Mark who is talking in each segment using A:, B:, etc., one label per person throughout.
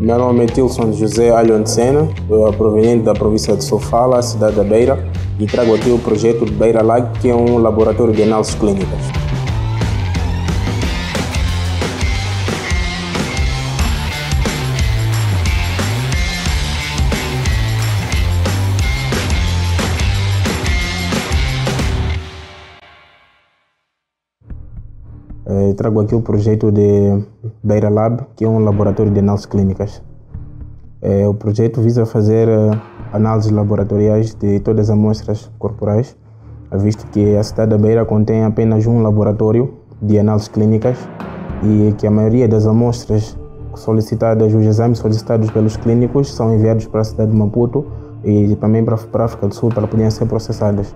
A: Meu nome é Tilson José Alho de Sena, proveniente da província de Sofala, cidade da Beira, e trago aqui o projeto de Beira Lab, que é um laboratório de análises clínicas. Trago aqui o projeto de Beira Lab, que é um laboratório de análises clínicas. O projeto visa fazer análises laboratoriais de todas as amostras corporais, visto que a cidade da Beira contém apenas um laboratório de análises clínicas e que a maioria das amostras solicitadas, os exames solicitados pelos clínicos, são enviados para a cidade de Maputo e também para a África do Sul para poderem ser processadas.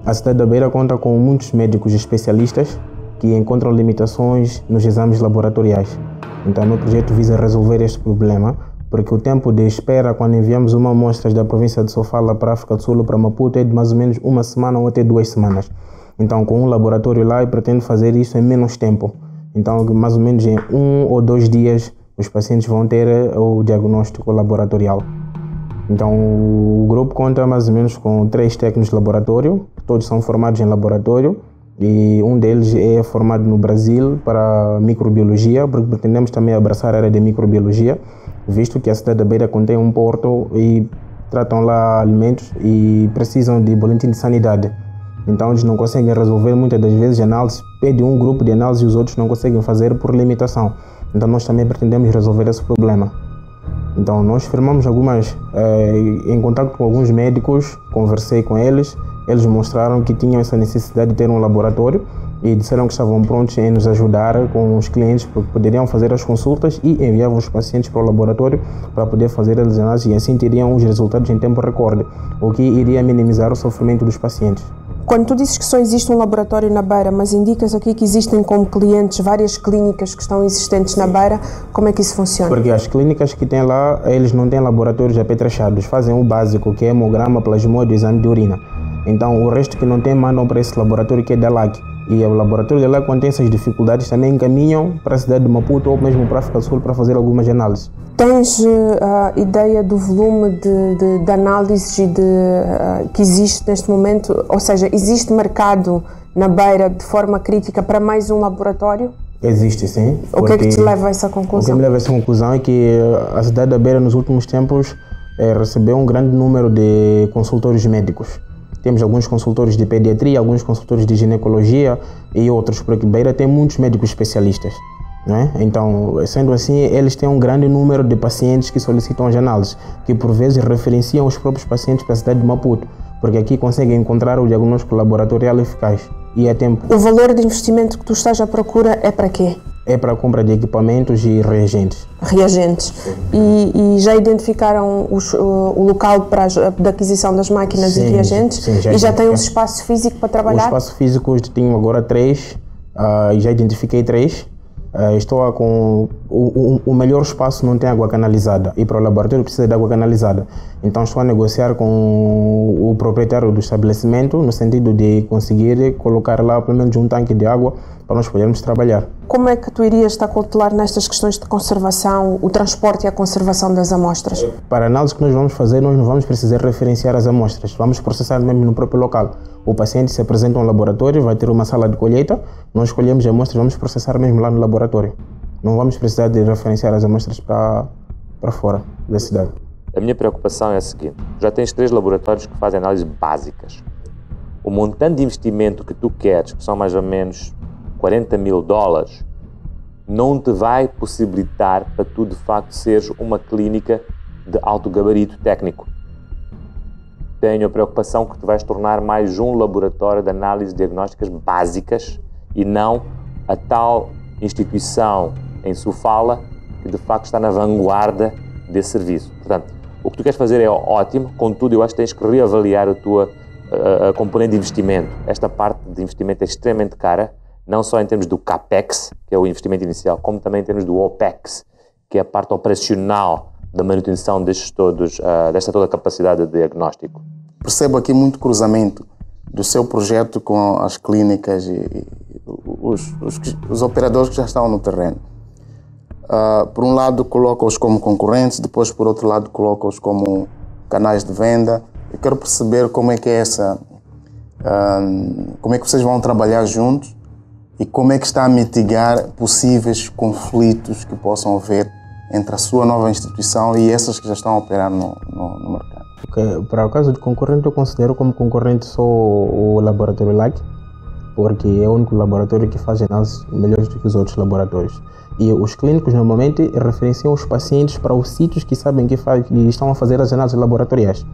A: A cidade da Beira conta com muitos médicos especialistas que encontram limitações nos exames laboratoriais. Então, o meu projeto visa resolver este problema, porque o tempo de espera quando enviamos uma amostra da província de Sofala para a África do Sul ou para Maputo é de mais ou menos uma semana ou até 2 semanas. Então, com um laboratório lá, eu pretendo fazer isso em menos tempo. Então, mais ou menos em 1 ou 2 dias, os pacientes vão ter o diagnóstico laboratorial. Então, o grupo conta mais ou menos com 3 técnicos de laboratório, todos são formados em laboratório, e um deles é formado no Brasil para microbiologia, porque pretendemos também abraçar a área de microbiologia, visto que a cidade da Beira contém um porto e tratam lá alimentos e precisam de boletim de sanidade. Então eles não conseguem resolver muitas das vezes análises, pedem um grupo de análise e os outros não conseguem fazer por limitação. Então nós também pretendemos resolver esse problema. Então nós firmamos em contato com alguns médicos, conversei com eles. Eles mostraram que tinham essa necessidade de ter um laboratório e disseram que estavam prontos em nos ajudar com os clientes, porque poderiam fazer as consultas e enviavam os pacientes para o laboratório para poder fazer as análises e assim teriam os resultados em tempo recorde, o que iria minimizar o sofrimento dos pacientes.
B: Quando tu dizes que só existe um laboratório na Beira, mas indicas aqui que existem como clientes várias clínicas que estão existentes na Beira, como é que isso funciona?
A: Porque as clínicas que têm lá, eles não têm laboratórios apetrechados, fazem o básico, que é hemograma, plasmódio e exame de urina. Então, o resto que não tem, mandam para esse laboratório que é da LAC. E o laboratório da LAC, quando tem essas dificuldades, também encaminham para a cidade de Maputo ou mesmo para a África do Sul para fazer algumas análises.
B: Tens a ideia do volume de análises que existe neste momento? Ou seja, existe mercado na Beira de forma crítica para mais um laboratório?
A: Existe, sim.
B: O que é que te leva a essa conclusão?
A: O que me leva a essa conclusão é que a cidade da Beira, nos últimos tempos, recebeu um grande número de consultórios médicos. Temos alguns consultores de pediatria, alguns consultores de ginecologia e outros, porque Beira tem muitos médicos especialistas, né? Então, sendo assim, eles têm um grande número de pacientes que solicitam as análises, que por vezes referenciam os próprios pacientes para a cidade de Maputo, porque aqui conseguem encontrar o diagnóstico laboratorial eficaz e a tempo.
B: O valor de investimento que tu estás à procura é para quê?
A: É para a compra de equipamentos e reagentes.
B: Reagentes. E já identificaram o local da aquisição das máquinas
A: sim,
B: e reagentes?
A: Sim,
B: e já tem um espaço físico para trabalhar?
A: O espaço físico tenho agora 3, já identifiquei 3. Estou com o melhor espaço, não tem água canalizada e para o laboratório precisa de água canalizada. Então estou a negociar com o proprietário do estabelecimento no sentido de conseguir colocar lá pelo menos um tanque de água para nós podermos trabalhar.
B: Como é que tu irias estar cautelar nestas questões de conservação, o transporte e a conservação das amostras?
A: Para a análise que nós vamos fazer, nós não vamos precisar referenciar as amostras, vamos processar mesmo no próprio local. O paciente se apresenta a um laboratório, vai ter uma sala de colheita, nós escolhemos as amostras, vamos processar mesmo lá no laboratório. Não vamos precisar de referenciar as amostras para fora da cidade.
C: A minha preocupação é a seguinte: já tens 3 laboratórios que fazem análises básicas. O montante de investimento que tu queres, que são mais ou menos $40 mil, não te vai possibilitar para tu de facto seres uma clínica de alto gabarito técnico. Tenho a preocupação que tu vais tornar mais um laboratório de análises diagnósticas básicas e não a tal instituição em Sofala que de facto está na vanguarda desse serviço. Portanto, o que tu queres fazer é ótimo, contudo eu acho que tens que reavaliar a tua componente de investimento. Esta parte de investimento é extremamente cara, não só em termos do CAPEX, que é o investimento inicial, como também em termos do OPEX, que é a parte operacional da manutenção desta toda a capacidade de diagnóstico.
D: Percebo aqui muito cruzamento do seu projeto com as clínicas e os operadores que já estão no terreno. por um lado coloca-os como concorrentes, depois por outro lado coloca-os como canais de venda. Eu quero perceber como é que é como é que vocês vão trabalhar juntos e como é que está a mitigar possíveis conflitos que possam haver entre a sua nova instituição e essas que já estão a operar no mercado.
A: Okay. Para o caso de concorrente, eu considero como concorrente só o laboratório LAC, porque é o único laboratório que faz análises melhores do que os outros laboratórios. E os clínicos normalmente referenciam os pacientes para os sítios que sabem que estão a fazer as análises laboratoriais.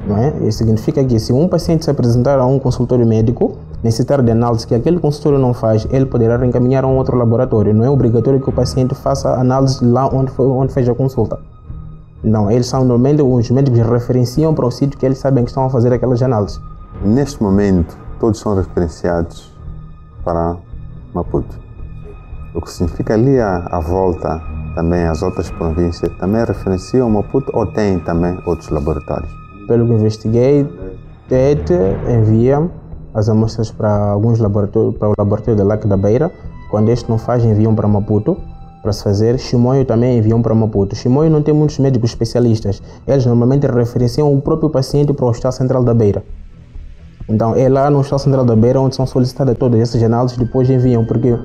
A: Não é? Isso significa que se um paciente se apresentar a um consultório médico, necessitar de análise que aquele consultório não faz, ele poderá reencaminhar a um outro laboratório. Não é obrigatório que o paciente faça análise lá onde fez a consulta. Não, eles são normalmente, os médicos referenciam para o sítio que eles sabem que estão a fazer aquelas análises.
E: Neste momento, todos são referenciados para Maputo. O que significa ali à volta, também as outras províncias, também referenciam Maputo ou tem também outros laboratórios?
A: Pelo que investiguei, TET envia as amostras para alguns laboratórios, para o laboratório da LAC da Beira. Quando este não faz, enviam para Maputo para se fazer. Chimoio também enviam para Maputo. Chimoio não tem muitos médicos especialistas. Eles normalmente referenciam o próprio paciente para o Hospital Central da Beira. Então é lá no Hospital Central da Beira onde são solicitadas todas essas análises, depois enviam, porque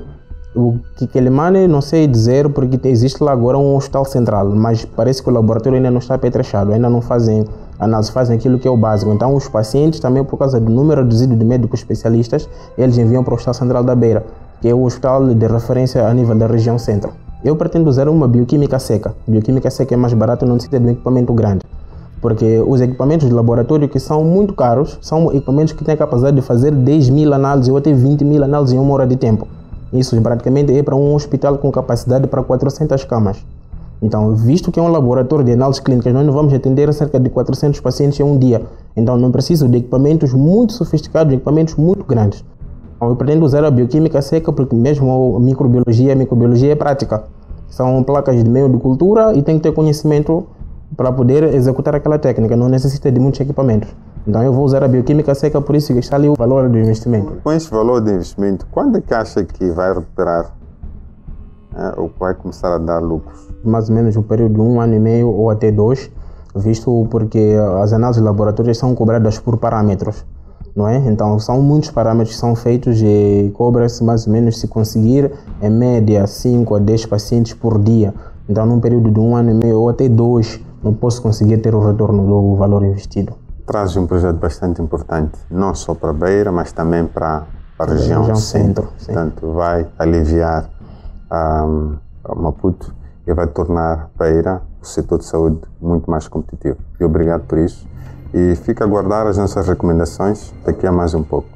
A: o Quilimane não sei dizer, porque existe lá agora um hospital central, mas parece que o laboratório ainda não está apetrechado, ainda não fazem análise, fazem aquilo que é o básico. Então os pacientes também, por causa do número reduzido de médicos especialistas, eles enviam para o Hospital Central da Beira, que é o hospital de referência a nível da região centro. Eu pretendo usar uma bioquímica seca. Bioquímica seca é mais barato, não necessita de um equipamento grande. Porque os equipamentos de laboratório que são muito caros, são equipamentos que têm a capacidade de fazer 10.000 análises ou até 20.000 análises em 1 hora de tempo. Isso praticamente é para um hospital com capacidade para 400 camas. Então, visto que é um laboratório de análises clínicas, nós não vamos atender cerca de 400 pacientes em um dia. Então, não preciso de equipamentos muito sofisticados, de equipamentos muito grandes. Então, eu pretendo usar a bioquímica seca porque mesmo a microbiologia é prática. São placas de meio de cultura e tem que ter conhecimento para poder executar aquela técnica, não necessita de muitos equipamentos. Então eu vou usar a bioquímica seca, por isso que está ali o valor do investimento.
E: Com esse valor de investimento, quando é que acha que vai recuperar ou vai começar a dar lucros?
A: Mais ou menos um período de 1 ano e meio ou até 2, visto porque as análises laboratórias são cobradas por parâmetros, não é? Então são muitos parâmetros que são feitos e cobra-se mais ou menos, se conseguir, em média 5 a 10 pacientes por dia. Então num período de 1 ano e meio ou até 2, não posso conseguir ter o retorno do valor investido.
E: Traz um projeto bastante importante, não só para a Beira, mas também para a região centro. Portanto, vai aliviar Maputo e vai tornar a Beira, o setor de saúde, muito mais competitivo. E obrigado por isso. E fica a aguardar as nossas recomendações daqui a mais um pouco.